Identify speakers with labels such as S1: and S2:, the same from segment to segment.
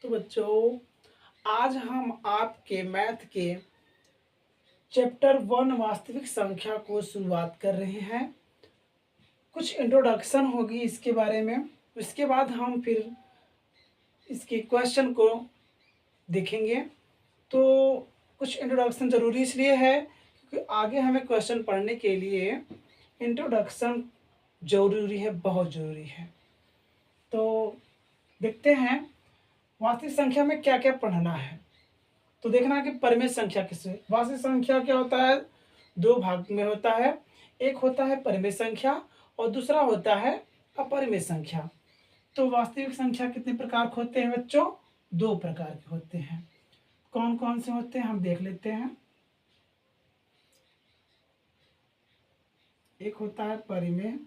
S1: तो बच्चों, आज हम आपके मैथ के चैप्टर 1 वास्तविक संख्या को शुरुआत कर रहे हैं। कुछ इंट्रोडक्शन होगी इसके बारे में, उसके बाद हम फिर इसके क्वेश्चन को देखेंगे। तो कुछ इंट्रोडक्शन ज़रूरी इसलिए है क्योंकि आगे हमें क्वेश्चन पढ़ने के लिए इंट्रोडक्शन ज़रूरी है, बहुत ज़रूरी है। तो देखते हैं वास्तविक संख्या में क्या क्या पढ़ना है। तो देखना कि परिमेय संख्या किससे, वास्तविक संख्या क्या होता है, दो भाग में होता है। एक होता है परिमेय संख्या और दूसरा होता है अपरिमेय संख्या। तो वास्तविक संख्या कितने प्रकार के होते हैं बच्चों? दो प्रकार के होते हैं। कौन कौन से होते हैं हम देख लेते हैं। एक होता है परिमेय,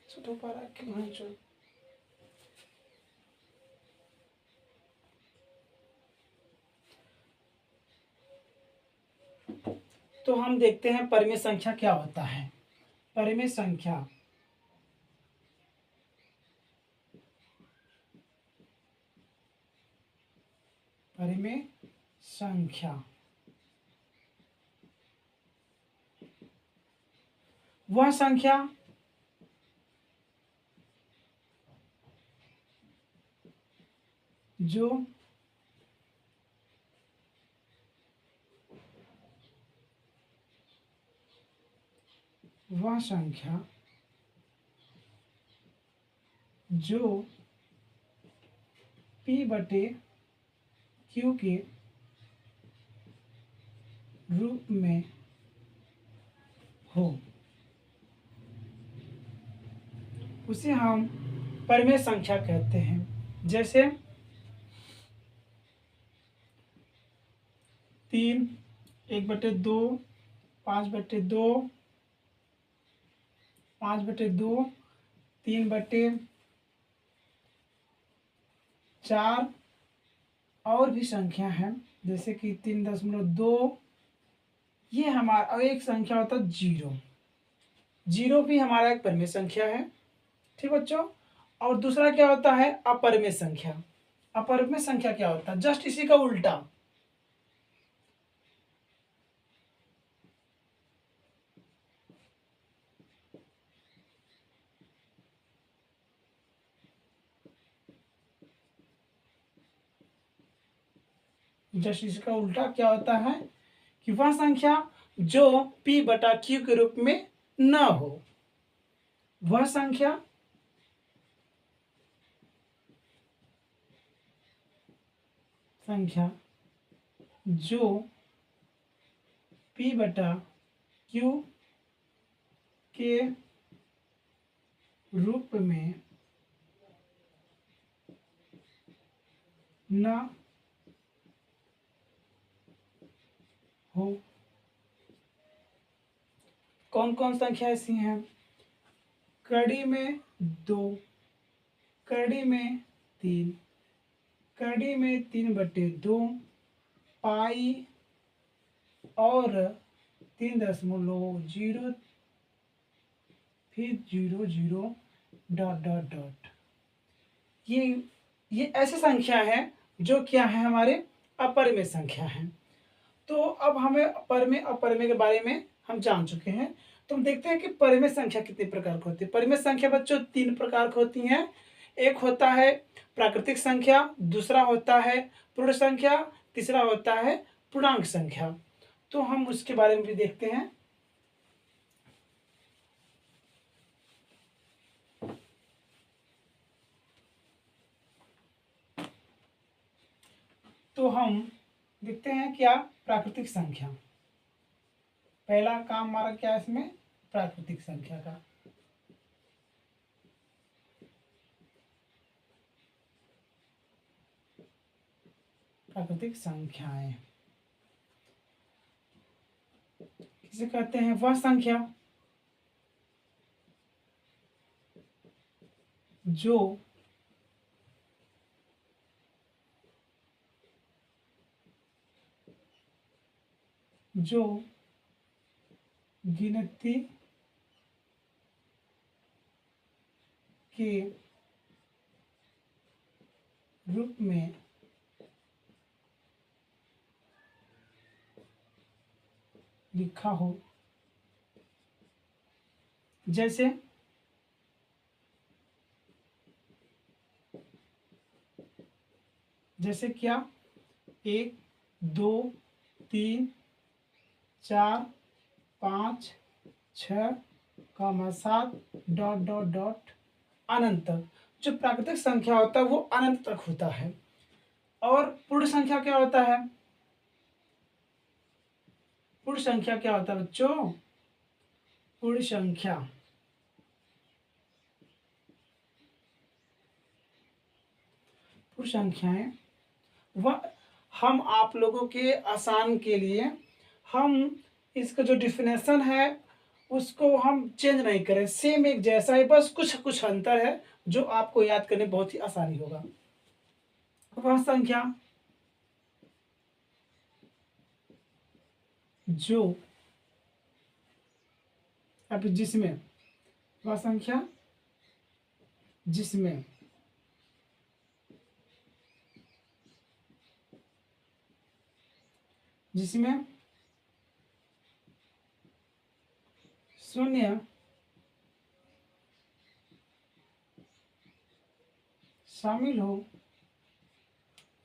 S1: छोटो पारा क्यों है जो तो हम देखते हैं परिमेय संख्या क्या होता है। परिमेय संख्या परिमेय संख्या वह संख्या जो वह संख्या जो P बटे Q के रूप में हो, उसे हम परिमेय संख्या कहते हैं। जैसे 3, 1/2, 5/2, 5/2, 3/4 और भी संख्या है जैसे कि 3.2। ये हमारा, और एक संख्या होता है 0। 0 भी हमारा एक परिमेय संख्या है। ठीक बच्चों। और दूसरा क्या होता है? अपरिमेय संख्या। अपरिमेय संख्या क्या होता है? जस्ट इसी का उल्टा। जस्ट इसका उल्टा क्या होता है कि वह संख्या जो P बटा Q के रूप में न हो, वह संख्या जो P बटा Q के रूप में न हो। कौन कौन संख्या ऐसी हैं? कड़ी में 2, कड़ी में 3, कड़ी में 3/2, पाई और 3.0, फिर 0 डॉट डॉट डॉट। ये ऐसे संख्या है जो क्या है, हमारे अपरिमेय संख्या है। तो अब हमें परिमेय अपरिमेय के बारे में हम जान चुके हैं। तो हम देखते हैं कि परिमेय संख्या कितने प्रकार की होती है। परिमेय संख्या बच्चों 3 प्रकार की होती हैं। एक होता है प्राकृतिक संख्या, दूसरा होता है पूर्ण संख्या, तीसरा होता है पूर्णांक संख्या। तो हम उसके बारे में भी देखते हैं। तो हम देखते हैं क्या प्राकृतिक संख्या। पहला काम हमारा क्या है इसमें? प्राकृतिक संख्या का। प्राकृतिक संख्याएं किसे कहते हैं? वह संख्या जो जो गिनती के रूप में लिखा हो, जैसे क्या, 1 2 3 4 5 6 7 डॉट डॉट डॉट अनंत तक। जो प्राकृतिक संख्या होता है वो अनंत तक होता है। और पूर्ण संख्या क्या होता है? पूर्ण संख्या क्या होता है बच्चों? पूर्ण संख्या संख्याएं वह, हम आप लोगों के आसान के लिए हम इसका जो डिफिनेशन है उसको हम चेंज नहीं करें, सेम एक जैसा है, बस कुछ कुछ अंतर है जो आपको याद करने बहुत ही आसानी होगा। वह संख्या जो अब जिसमें, वह संख्या जिसमें शून्य शामिल हो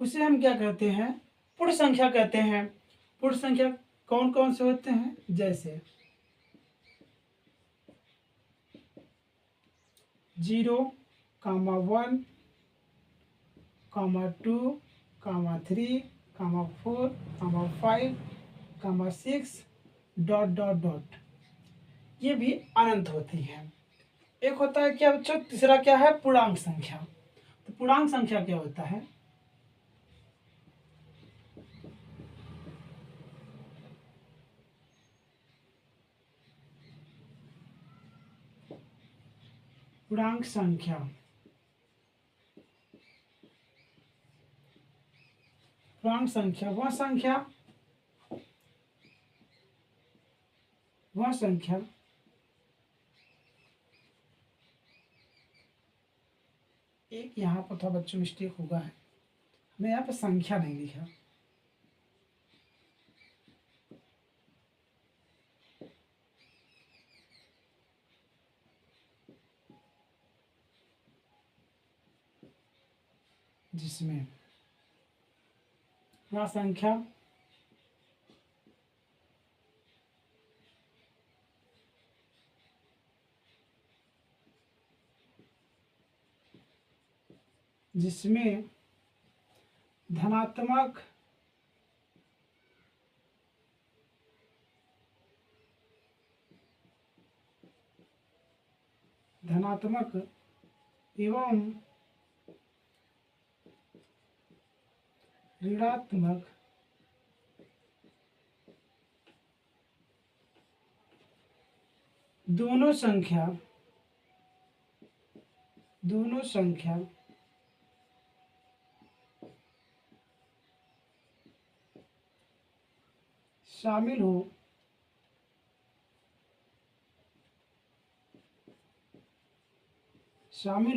S1: उसे हम क्या कहते हैं? पूर्ण संख्या कहते हैं। पूर्ण संख्या कौन कौन से होते हैं? जैसे 0, 1, 2, 3, 4, 5, 6 डॉट डॉट डॉट, ये भी अनंत होती हैं। एक होता है क्या बच्चों? तीसरा क्या है? पूर्णांक संख्या। तो पूर्णांक संख्या क्या होता है? पूर्णांक संख्या वह संख्या एक यहाँ पर था बच्चों, मिस्टेक होगा है, मैं यहाँ पे संख्या नहीं लिखा। जिसमें वह संख्या जिसमें धनात्मक एवं ऋणात्मक दोनों संख्या शामिल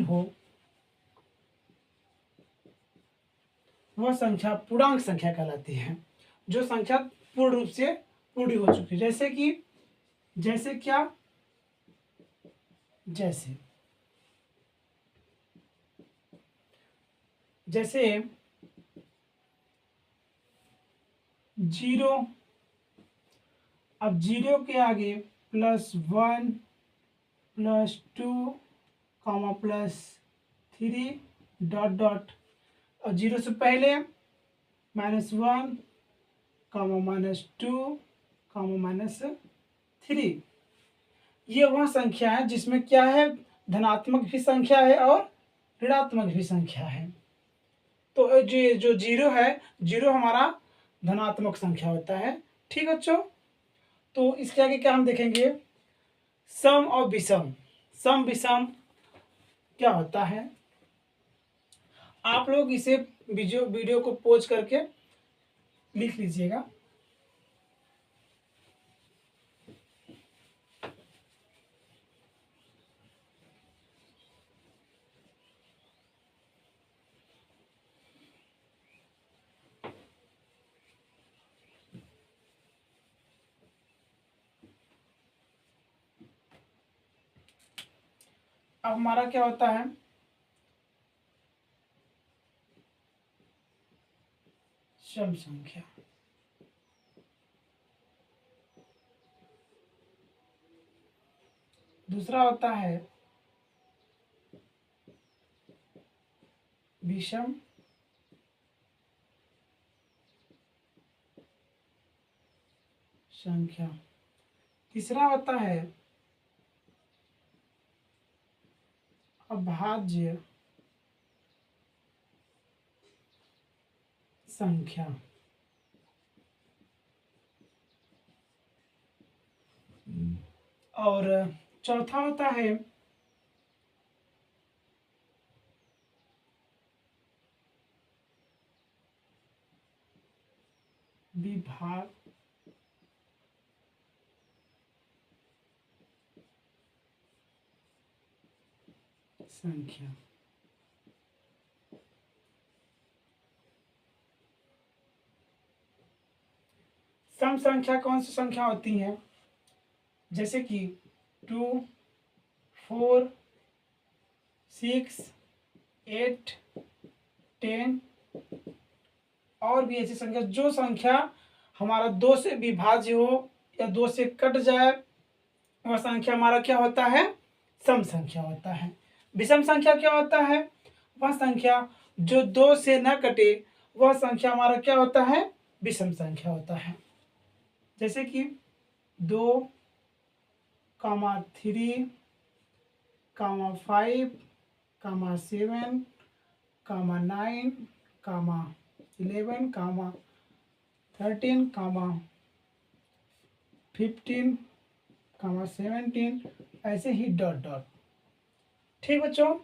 S1: हो वह संख्या पूर्णांक संख्या कहलाती है। जो संख्या पूर्ण रूप से पूरी हो चुकी है। जैसे क्या? जैसे 0, अब 0 के आगे +1, +2, +3 डॉट डॉट, और 0 से पहले -1, -2, -3। ये वह संख्या है जिसमें क्या है? धनात्मक भी संख्या है और ऋणात्मक भी संख्या है। तो जो 0 है, 0 हमारा धनात्मक संख्या होता है। ठीक बच्चों? तो इसके आगे क्या हम देखेंगे? सम और विषम। सम विषम क्या होता है? आप लोग इसे वीडियो को पॉज करके लिख लीजिएगा। अब हमारा क्या होता है, सम संख्या। दूसरा होता है विषम संख्या। तीसरा होता है अभाज्य संख्या। और चौथा होता है विभाग संख्या। सम संख्या कौन सी संख्या होती है, जैसे कि 2, 4, 6, 8, 10 और भी ऐसी संख्या, जो संख्या हमारा 2 से विभाज्य हो या 2 से कट जाए, वह संख्या हमारा क्या होता है, सम संख्या होता है। विषम संख्या क्या होता है, वह संख्या जो 2 से न कटे, वह संख्या हमारा क्या होता है, विषम संख्या होता है। जैसे कि 2, 3, 5, 7, 9, 11, 13, 15, 17, ऐसे ही डॉट डॉट। ठीक बच्चों।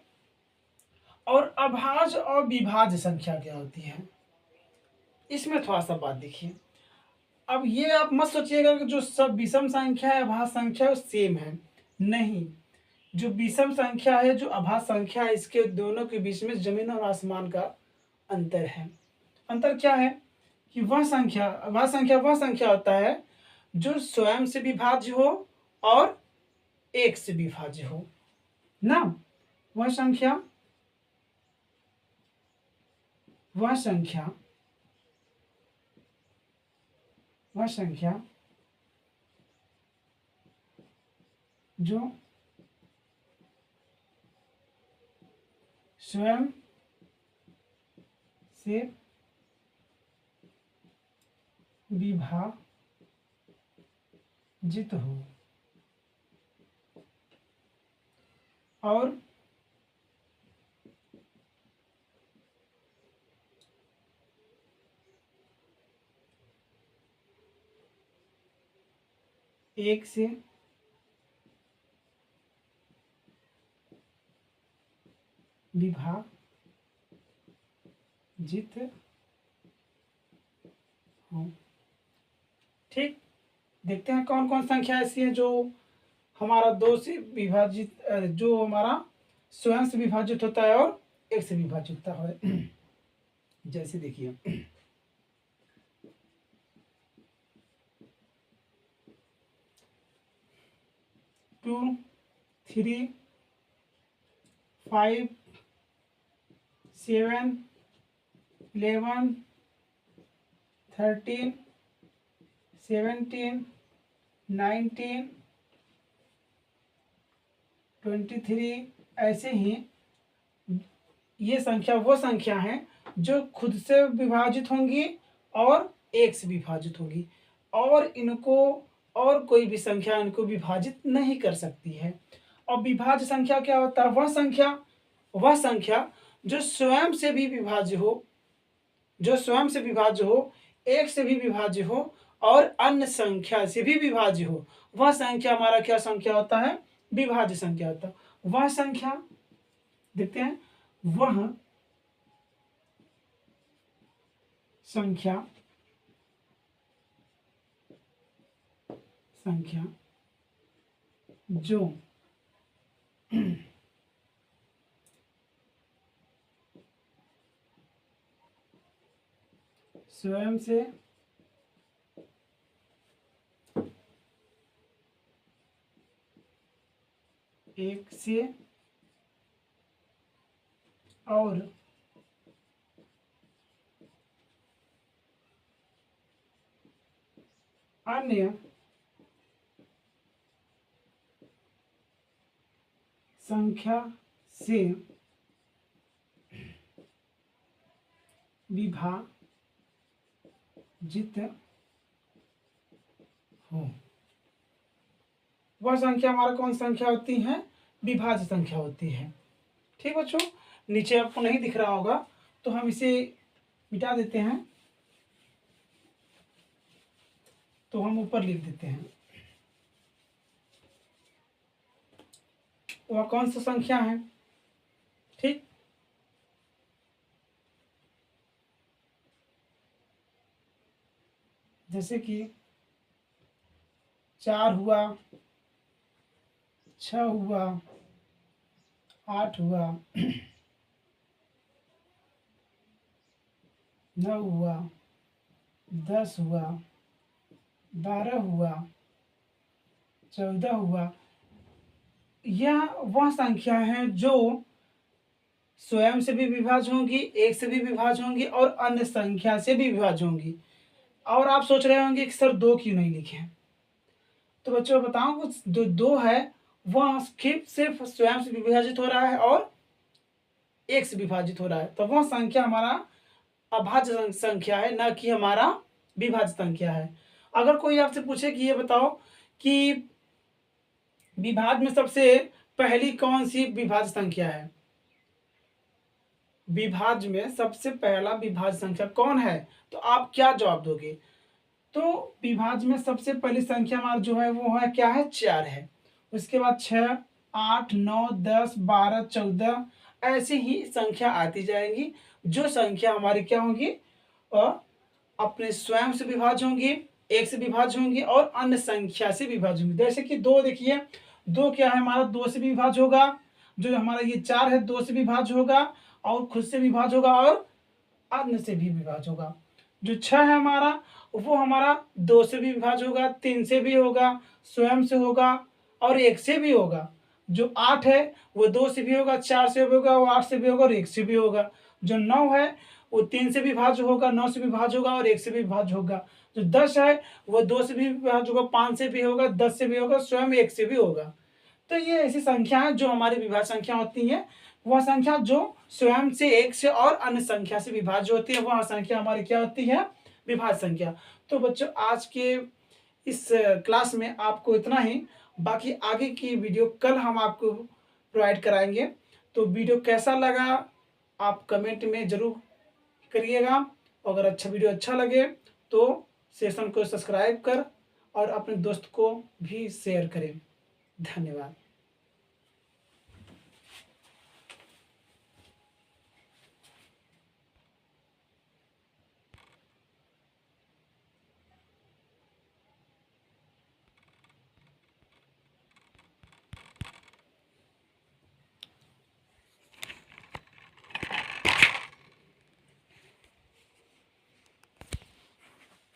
S1: और अभाज्य और विभाज्य संख्या क्या होती है, इसमें थोड़ा सा बात देखिए। अब ये आप मत सोचिएगा कि जो सब विषम संख्या है, अभाज्य संख्या है, सेम है। नहीं, जो विषम संख्या है, जो अभाज्य संख्या है, इसके दोनों के बीच में जमीन और आसमान का अंतर है। अंतर क्या है कि वह संख्या, अभाज्य संख्या वह संख्या होता है जो स्वयं से विभाज्य हो और एक से विभाज्य हो ना। वह संख्या वह संख्या वह संख्या जो स्वयं से विभाजित हो और एक से विभाजित हो। ठीक, देखते हैं कौन कौन संख्या ऐसी है जो हमारा 2 से विभाजित, जो हमारा स्वयं से विभाजित होता है और एक से विभाजित होता है। जैसे देखिए 2, 3, 5, 7, 11, 13, 17, 19, 23, ऐसे ही ये संख्या वो संख्या है जो खुद से विभाजित होंगी और एक से विभाजित होंगी, और इनको और कोई भी संख्या इनको विभाजित नहीं कर सकती है। और विभाज्य संख्या क्या होता है, वह संख्या जो स्वयं से भी विभाज्य हो, जो स्वयं से विभाज्य हो, एक से भी विभाज्य हो और अन्य संख्या से भी विभाज्य हो, वह संख्या हमारा क्या संख्या होता है, विभाज्य संख्या होता है। वह संख्या देखते हैं, वह संख्या जो स्वयं से एक से और अन्य संख्या से विभाजित हो। वह संख्या हमारा कौन संख्या होती है? विभाज्य संख्या होती है। ठीक बच्चों, नीचे आपको नहीं दिख रहा होगा तो हम इसे मिटा देते हैं, तो हम ऊपर लिख देते हैं। वह कौन सा संख्या है? ठीक, जैसे कि 4 हुआ, 6 हुआ, 8 हुआ, 9 हुआ, 10 हुआ, 12 हुआ, 14 हुआ। यह वह संख्या है जो स्वयं से भी विभाज्य होंगी, एक से भी विभाज्य होंगी और अन्य संख्या से भी विभाज्य होंगी। और आप सोच रहे होंगे कि सर 2 क्यों नहीं लिखे हैं? तो बच्चों बताऊं, कुछ जो 2 है वह सिर्फ स्वयं से विभाजित हो रहा है और एक से विभाजित हो रहा है, तो वह संख्या हमारा अभाज्य संख्या है, ना कि हमारा विभाज्य संख्या है। अगर कोई आपसे पूछे कि ये बताओ कि विभाज्य में सबसे पहली कौन सी विभाज्य संख्या है? विभाज्य में सबसे पहला विभाज्य संख्या कौन है? तो आप क्या जवाब दोगे? तो विभाज्य में सबसे पहली संख्या हमारा जो है वो है क्या है? 4 है। उसके बाद 6, 8, 9, 10, 12, 14 ऐसी ही संख्या आती जाएंगी, जो संख्या हमारी क्या होंगी? अपने स्वयं से विभाज्य होंगी, एक से विभाज्य होंगी और अन्य संख्या से विभाज्य होंगी। जैसे कि 2 देखिए, 2 क्या है हमारा? 2 से भी विभाज्य होगा। जो हमारा ये 4 है 2 से विभाज्य होगा और खुद से विभाज्य होगा और अन्य से भी विभाज्य होगा। जो 6 है हमारा वो हमारा 2 से भी विभाज्य होगा, 3 से भी होगा, स्वयं से होगा और 1 से भी होगा। जो 8 है वो 2 से भी होगा, 4 से भी होगा, वो 8 से भी होगा और 1 से भी होगा। जो 9 है वो 3 से भी विभाज्य होगा, 9 से भी विभाज्य होगा और 1 से भी विभाज्य होगा। जो 10 है वो 2 से भी विभाज्य होगा, 5 से भी होगा, 10 से भी होगा, स्वयं 1 से भी होगा। तो ये ऐसी संख्या है जो हमारी विभाज्य संख्या होती है। वह संख्या जो स्वयं से, एक से और अन्य संख्या से विभाज्य होती है, वह संख्या हमारी क्या होती है? विभाज्य संख्या। तो बच्चों आज के इस क्लास में आपको इतना ही, बाकी आगे की वीडियो कल हम आपको प्रोवाइड कराएंगे। तो वीडियो कैसा लगा आप कमेंट में जरूर करिएगा। अगर वीडियो अच्छा लगे तो सेशन को सब्सक्राइब कर और अपने दोस्त को भी शेयर करें। धन्यवाद।